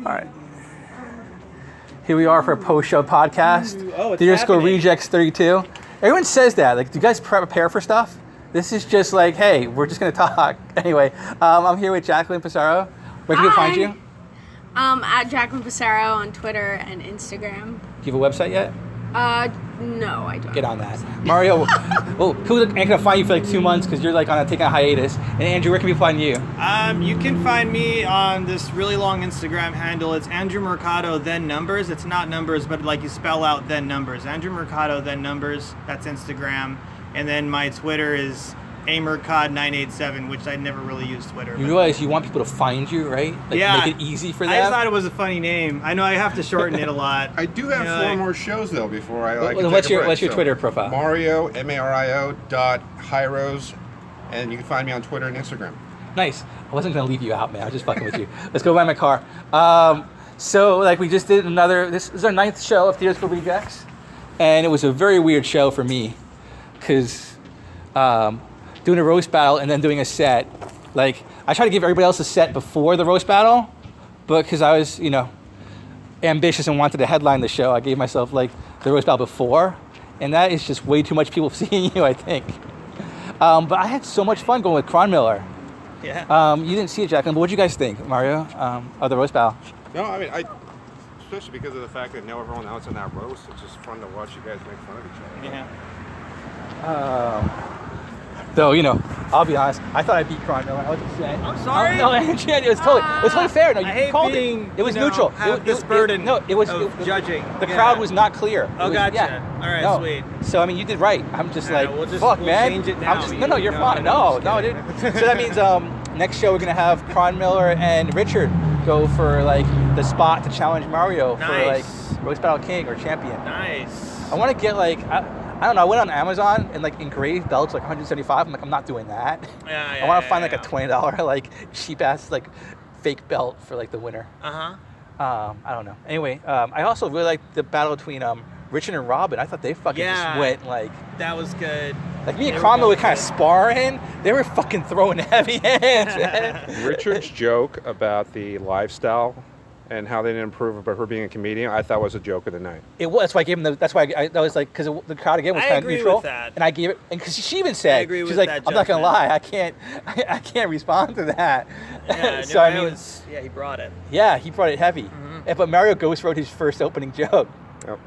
All right. Here we are for a post-show podcast. Oh, it's Theater School happening. Rejects 32. Everyone says that. Like, do you guys prepare for stuff? This is just like, hey, we're just going to talk. Anyway, I'm here with Jacqueline Pissarro. Where can we find you? At Jacqueline Pissarro on Twitter and Instagram. Do you have a website yet? No, I don't. Get on that. Mario, well, who ain't going to find you for like 2 months because you're like taking a hiatus. And Andrew, where can people find you? You can find me on this really long Instagram handle. It's Andrew Mercado, then numbers. It's not numbers, but like you spell out then numbers. Andrew Mercado, then numbers. That's Instagram. And then my Twitter is amercod987, which I never really use Twitter. You realize you want people to find you, right? Like, Yeah. make it easy for them. I just thought it was a funny name. I know I have to shorten it a lot. I do have four more shows though before I like. What's your Twitter profile? Mario Mario.Hyros, and you can find me on Twitter and Instagram. Nice. I wasn't gonna leave you out, man. I was just fucking with you. Let's go buy my car. So like we just did this is our 9th show of Theater School Rejects, and it was a very weird show for me, because doing a roast battle and then doing a set, like I tried to give everybody else a set before the roast battle, but because I was ambitious and wanted to headline the show, I gave myself like the roast battle before, and that is just way too much people seeing you, I think. But I had so much fun going with Cron Miller. Yeah. You didn't see it, Jacqueline, but what did you guys think, Mario, of the roast battle? No, I mean especially because of the fact that now everyone else in that roast, it's just fun to watch you guys make fun of each other. Yeah. Though, I'll be honest, I thought I beat Cron Miller. I was upset. I'm sorry. No, it was totally fair. No, you I hate called being, it. It was neutral. Have this burden it was judging. The crowd was not clear. Oh, gotcha. Yeah. All right, No. sweet. So, I mean, you did right. I'm just All right, fuck, we'll man. change it now. No, you're fine. No, dude. So that means next show we're going to have Cron Miller and Richard go for, like, the spot to challenge Mario for, like, Roast Battle King or Champion. Nice. I want to get, like, I don't know, I went on Amazon and, like, engraved belts, like, $175. I'm like, I'm not doing that. Yeah, I want to find, like, a $20, like, cheap-ass, like, fake belt for, like, the winner. Uh-huh. I don't know. Anyway, I also really liked the battle between Richard and Robin. I thought they fucking just went, like... That was good. Like, me and Cromwell were kind of sparring. They were fucking throwing heavy hands, man. Richard's joke about the lifestyle and how they didn't improve about her being a comedian, I thought was a joke of the night. It was. That's why I gave him that was like, because the crowd again was kind of neutral. With that. And I gave it, and because she even said, I agree she's with like, that I'm not going to judgment. lie, I can't respond to that. Yeah, So, I mean, he brought it. yeah, he brought it heavy. But Mario Ghost wrote his first opening joke. Yep.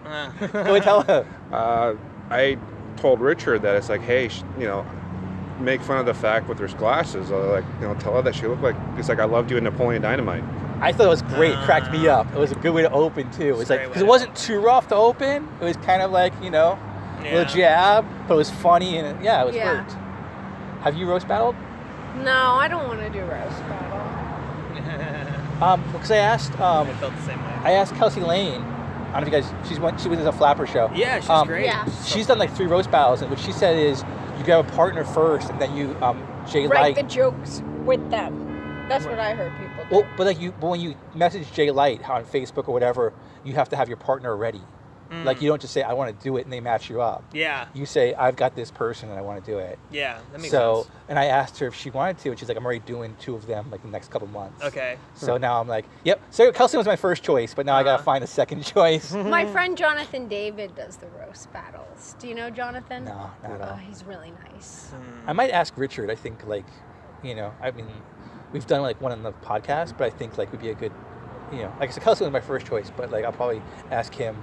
Go ahead, tell him. I told Richard that it's like, hey, make fun of the fact with her glasses. Tell her that she looked like, it's like I loved you in Napoleon Dynamite. I thought it was great. It cracked me up. It was a good way to open, too. It was like, because it wasn't too rough to open. It was kind of like, a little jab, but it was funny, and it worked. Have you roast battled? No, I don't want to do roast battle. Because I asked, I felt the same way. I asked Kelsey Lane. I don't know if you guys, she was in a Flapper show. Yeah, she's great. Yeah. She's done like 3 roast battles, and what she said is you get a partner first, and then you Jay Write Light. the jokes with them. That's what I heard people do. Well, but when you message Jay Light on Facebook or whatever, you have to have your partner ready. Like, you don't just say I want to do it and they match you up. Yeah. You say I've got this person and I want to do it. Yeah, that makes sense. And I asked her if she wanted to, and she's like, I'm already doing 2 of them like the next couple months. Okay. So now I'm like, yep. So Kelsey was my first choice, but now I gotta find a second choice. My friend Jonathan David does the roast battles. Do you know Jonathan? No, not at all. He's really nice. I might ask Richard. I think I mean, we've done like one on the podcast, but I think like would be a good, like I said, Kelsey was my first choice, but like I'll probably ask him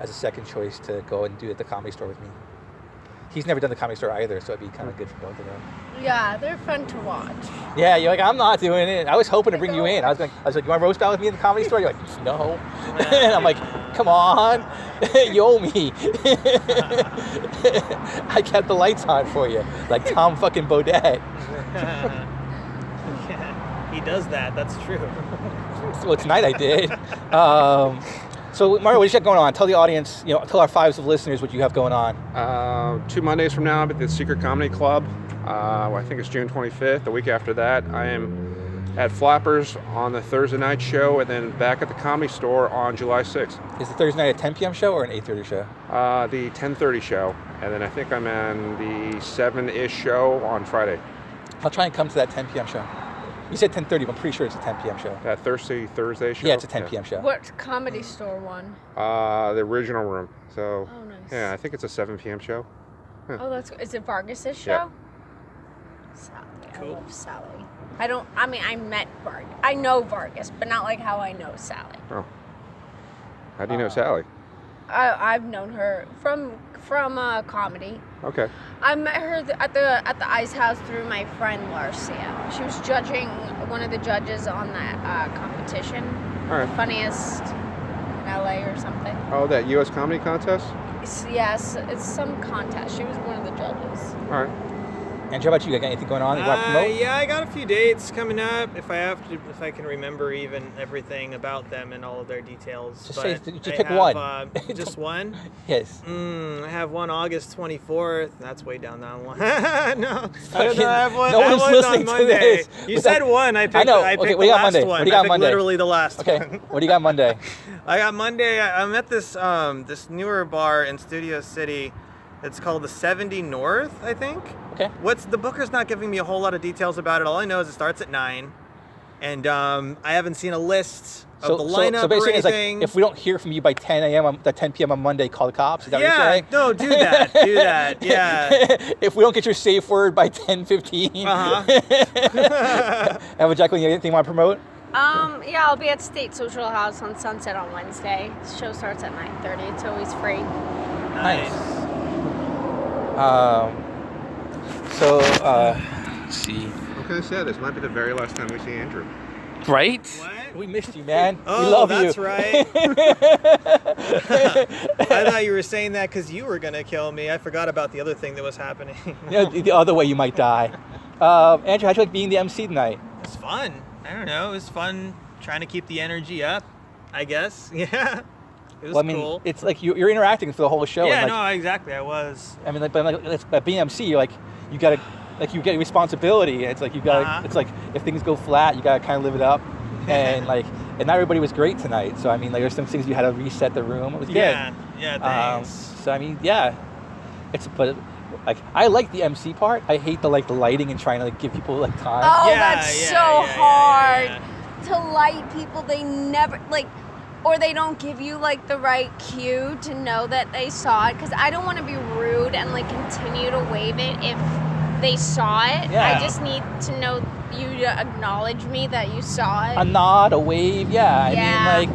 as a second choice to go and do it at the Comedy Store with me. He's never done the Comedy Store either, so it'd be kind of good for both of them. Yeah, they're fun to watch. Yeah, you're like, I'm not doing it. I was hoping to bring you in. I was like, you want to roast battle with me in the Comedy Store? You're like, no. And I'm like, come on, you owe me. I kept the lights on for you, like Tom fucking Bodette. He does that. That's true. Well, tonight I did. So, Mario, what do you got going on? Tell the audience, tell our 5s of listeners what you have going on. 2 Mondays from now, I'm at the Secret Comedy Club. I think it's June 25th. The week after that, I am at Flappers on the Thursday night show, and then back at the Comedy Store on July 6th. Is the Thursday night a 10 p.m. show or an 8:30 show? The 10:30 show, and then I think I'm on the 7-ish show on Friday. I'll try and come to that 10 p.m. show. You said 10:30, but I'm pretty sure it's a 10 p.m. show. That Thursday show? Yeah, it's a 10 p.m. show. What Comedy Store one? The original room. So, Oh, nice. yeah, I think it's a 7 p.m. show. Oh, is it Vargas's show? Yeah. Sally. Cool. I love Sally. I met Vargas. I know Vargas, but not like how I know Sally. Oh. How do you know Sally? I've known her from comedy. Okay. I met her at the Ice House through my friend Larcia. She was judging, one of the judges on that competition. All right. Funniest in LA or something. Oh, that U.S. comedy contest? Yes, it's some contest. She was one of the judges. All right. Andrew, how about you? Got anything going on? You want to promote? Yeah, I got a few dates coming up. If I can remember even everything about them and all of their details. Just pick one. Just one? Yes. I have one August 24th. That's way down that one. No, I don't know. I have one. No I have one's one listening on to Monday. this. You said one. I picked. know. I picked Okay, what the do you got last Monday? one. What do you got I picked Monday? literally the last Okay. one. What do you got Monday? I got Monday. I'm at this this newer bar in Studio City. It's called the 70 North, I think. Okay. The booker's not giving me a whole lot of details about it. All I know is it starts at 9, and I haven't seen a list of the lineup so basically or it's like, anything. if we don't hear from you by 10 a.m. At 10 p.m. on Monday, call the cops. Is that what you're saying? No, do that. Do that. Yeah. If we don't get your safe word by 10:15. Have Jacqueline, you have anything you want to promote? Yeah, I'll be at State Social House on Sunset on Wednesday. The show starts at 9:30. It's always free. Nice. Let's see. I'm kind of sad. This might be the very last time we see Andrew. Right? What? We missed you, man. Oh, we love that's you. right. I thought you were saying that because you were gonna kill me. I forgot about the other thing that was happening. The other way you might die. Andrew, how'd you like being the MC tonight? It's fun. I don't know. It was fun trying to keep the energy up, I guess. Yeah. It was cool. It's like you're interacting for the whole show. Yeah, and no, exactly. I was. I mean, at being MC, you get a responsibility. It's like you got. Uh-huh. It's like if things go flat, you gotta kind of live it up. And and not everybody was great tonight. So I mean, there's some things you had to reset the room. It was good. Yeah, thanks. So I mean, yeah, but I like the MC part. I hate the lighting and trying to give people time. Oh, Yeah, that's yeah, so yeah, hard yeah. to light people. They never or they don't give you the right cue to know that they saw it. Because I don't want to be rude and continue to wave it if they saw it. Yeah. I just need to know you to acknowledge me that you saw it. A nod, a wave, yeah. Yeah. I mean,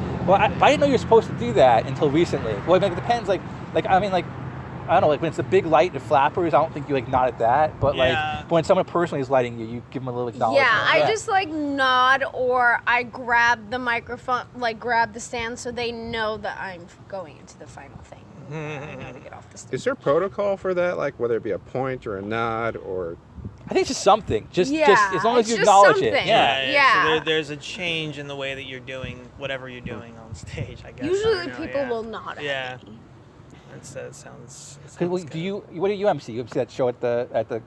I didn't know you were supposed to do that until recently. Well, it depends. I don't know. When it's a big light and flappers, I don't think you nod at that. But Yeah. when someone personally is lighting you, you give them a little acknowledgement. Yeah, I just nod, or I grab the microphone, grab the stand so they know that I'm going into the final thing. I know to get off the stage. Is there protocol for that? Whether it be a point or a nod or... I think it's just something. Just Yeah, as long as it's you just acknowledge it. something. Yeah. Yeah. So there's a change in the way that you're doing whatever you're doing on stage, I guess. Usually I don't know, people yeah. will nod at Yeah. me. That sounds What good. do you MC? You MC that show at the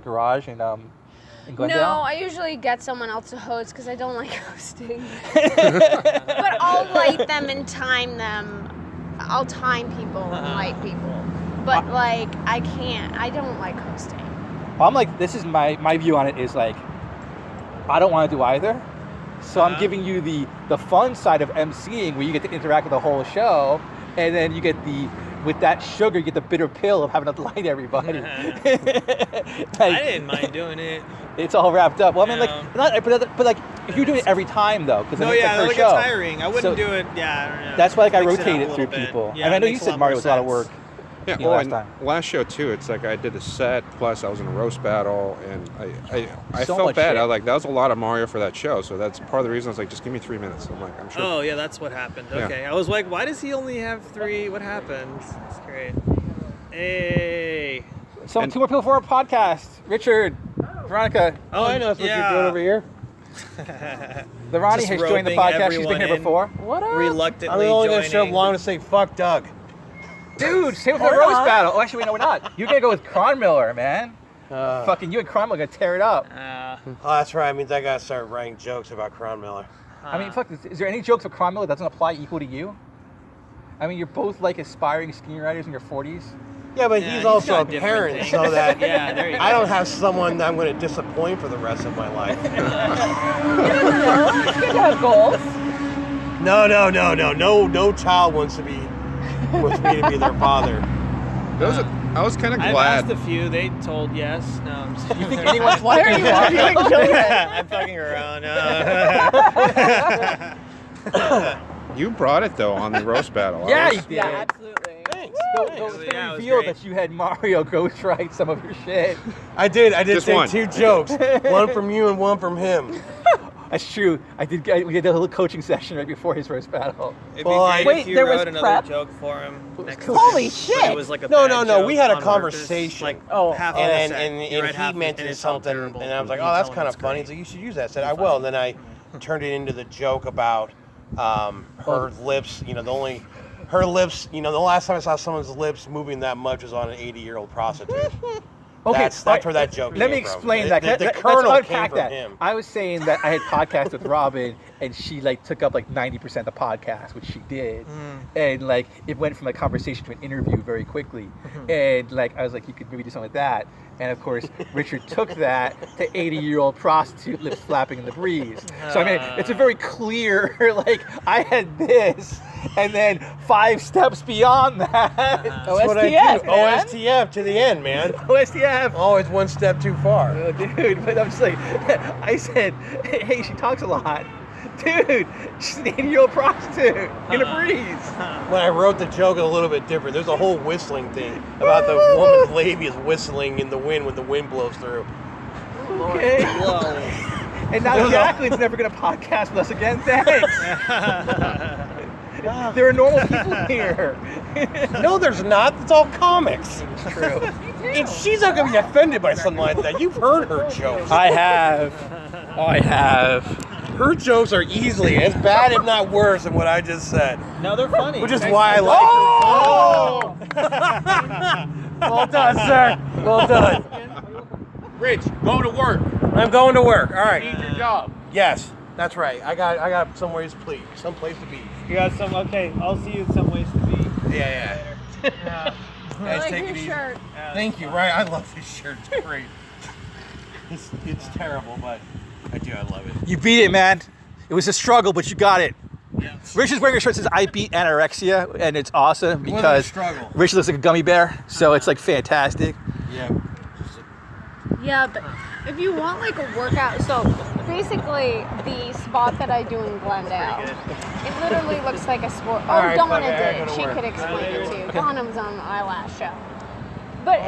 garage in Glendale? No, I usually get someone else to host because I don't like hosting. But I'll light them and time them. I'll time people and light people. But I can't. I don't like hosting. I'm this is my view on it is I don't want to do either. So I'm giving you the fun side of MCing where you get to interact with the whole show, and then you get with that sugar, you get the bitter pill of having to light everybody. I didn't mind doing it. It's all wrapped up. Well, I mean, Yeah. but if you're doing it every time though, because No, it's yeah, per that would show. get tiring. I wouldn't So do it. Yeah, I don't know. That's why I Mix it rotate up a it through little bit. people. Yeah, and I know it you makes said lot Mario more was a lot of sense. work. Yeah, last and time. last show too, it's I did the set, plus I was in a roast battle, and I So felt much bad. shit. I was that was a lot of Mario for that show, so that's part of the reason I was just give me 3 minutes. I'm I'm sure. Oh, yeah, that's what happened. Yeah. Okay. I was like, why does he only have 3? What happened? That's great. Hey. So And- 2 more people for our podcast. Richard, Veronica. Oh, I know. That's what you're doing over here? The Ronnie Just has joined the roping podcast. She's been everyone here in. before. What up? Reluctantly I'm only going to show up joining. long to say fuck Doug. Dude, same with the roast battle. Oh, actually, no, we're not. You're going to go with Cron Miller, man. Fucking you and Cron Miller are going to tear it up. Oh, that's right. I mean, I got to start writing jokes about Cron Miller. I mean, fuck, is there any jokes with Cron Miller that doesn't apply equal to you? I mean, you're both aspiring screenwriters in your 40s. Yeah, but Yeah, he's he's also a got different parent, things. so that Yeah, there you go. I don't have someone that I'm going to disappoint for the rest of my life. You never know. It's good to have goals. No. No child wants me to be their father. I was kind of I've glad. asked a few. They told yes. No, I'm just You think anyone's Why are you arguing children? I'm fucking around. You brought it though on the roast battle. I Yeah, was- you did. Yeah, absolutely. Thanks. It's Yeah, been it was revealed great. that you had Mario ghostwrite some of your shit. I did Just say one. 2 jokes. One from you and one from him. That's true. We did a little coaching session right before his roast battle. It'd Well, be great Wait, if you there wrote was another prep? joke for him. Next Holy time. shit. But it was like a No, bad no. joke We had a on purpose, conversation. like Oh. half of the And set. You and write half he mentioned it's all something, terrible, and I was like, you "Oh, that's tell him kind of it's funny." great. So you should use that. I said, "I will." And then I turned it into the joke about her lips. Her lips. The last time I saw someone's lips moving that much was on an 80-year-old prostitute. That's where that joke Let me came from. explain that. The Let's kernel came unpack from that. him. I was saying that I had podcast with Robin, and she took up 90% of the podcast, which she did, and it went from a conversation to an interview very quickly, and I was like, you could maybe do something like that, and of course Richard took that to 80-year-old prostitute lips flapping in the breeze. So I mean, it's a very clear I had this. And then 5 steps beyond that, That's what I OSTF, do. man. OSTF to the end, man. OSTF. Always one step too far. Oh, dude, but I'm just I said, hey, she talks a lot. Dude, she's an 80-year-old prostitute in a breeze. When I wrote the joke, it was a little bit different. There's a whole whistling thing about the woman's labia is whistling in the wind when the wind blows through. Okay. Whoa. And now Jacqueline's never going to podcast with us again. Thanks. There are normal people here. No, there's not. It's all comics. True. And she's not going to be offended by something like that. You've heard her jokes. I have. Her jokes are easily as bad, if not worse, than what I just said. No, they're funny. Which is why I like her. Well done, sir. Well done. Rich, go to work. I'm going to work. All right. Need your job. Yes, that's right. I got some place to be. You got some. Okay, I'll see you in some ways to be. Yeah. Guys, I take like it your easy. shirt. Thank you. Right, I love this shirt. It's great. It's terrible, but I love it. You beat it, man. It was a struggle, but you got it. Yeah. Rich is wearing a shirt that says "I beat anorexia," and it's awesome It wasn't a because struggle. Rich looks like a gummy bear, so it's fantastic. Yeah. Yeah, but if you want a workout, so basically the spot that I do in Glendale, it literally looks like a sport. Oh, All right, Donna fuck it, I did. gotta She work. could explain it to you. Donna was on my last show. But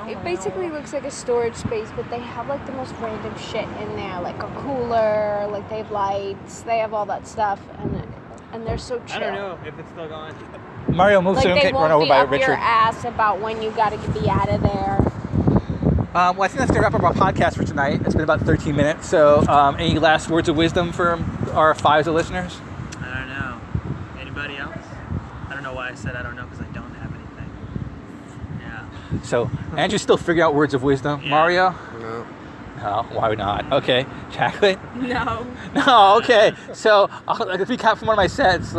it basically looks like a storage space, but they have the most random shit in there, like a cooler, they have lights, they have all that stuff, and they're so chill. I don't know if it's still going. Mario moves so you don't They get run won't over be by up your Richard. ass about when you gotta be out of there. Well, I think that's going to wrap up our podcast for tonight. It's been about 13 minutes. So, any last words of wisdom for our 5 listeners? I don't know. Anybody else? I don't know why I said I don't know because I don't have anything. Yeah. So, Andrew's still figuring out words of wisdom. Yeah. Mario? No. No, why not? Okay. Jacqueline? No. No, okay. So, I'll recap from one of my sets.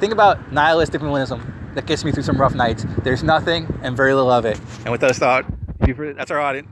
Think about nihilistic minimalism. That gets me through some rough nights. There's nothing and very little of it. And with those thoughts, that's our audience.